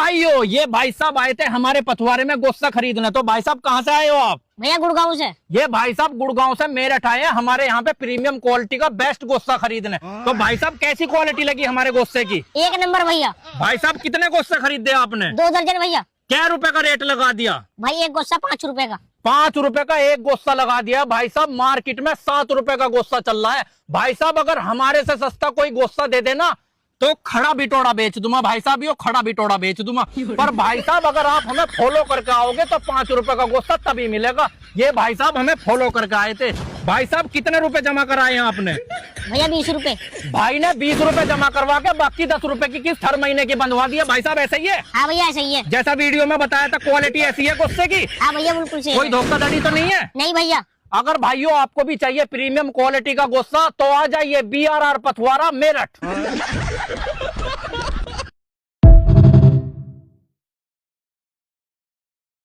भाइयों, ये भाई साहब आए थे हमारे पथवारे में गोश्त खरीदने। तो भाई साहब कहाँ से आए हो आप? भैया गुड़गांव से। ये भाई साहब गुड़गांव से मेरठ आए हैं हमारे यहाँ पे प्रीमियम क्वालिटी का बेस्ट गोश्त खरीदने। तो भाई साहब कैसी क्वालिटी लगी हमारे गोश्त की? एक नंबर भैया। भाई साहब कितने गोश्त खरीदे आपने? 2 दर्जन भैया। क्या रुपए का रेट लगा दिया? भाई एक गोश्ता 5 रुपए का। 5 रुपए का एक गोश्ता लगा दिया भाई साहब। मार्केट में 7 रुपए का गोश्ता चल रहा है। भाई साहब अगर हमारे से सस्ता कोई गोश्ता दे देना तो खड़ा बिटोड़ा बेच दूंगा भाई साहब, यो खड़ा बिटोड़ा बेच दूंगा। पर भाई साहब अगर आप हमें फॉलो करके आओगे तो 5 रुपए का गोश्ता तभी मिलेगा। ये भाई साहब हमें फॉलो करके आए थे। भाई साहब कितने रुपए जमा कराए हैं आपने? भैया 20 रुपए। भाई ने 20 रुपए जमा करवा के बाकी 10 रुपए की किस्त हर महीने की बंधवा दी है। भाई साहब ऐसा ही है? हाँ भैया ऐसा ही है। जैसा वीडियो में बताया था क्वालिटी ऐसी है गोश्ते की? हाँ भैया बिल्कुल सही। कोई धोखाधड़ी तो नहीं है? नहीं भैया। अगर भाइयों आपको भी चाहिए प्रीमियम क्वालिटी का गोश्ता तो आ जाइए BRR पथवारा मेरठ।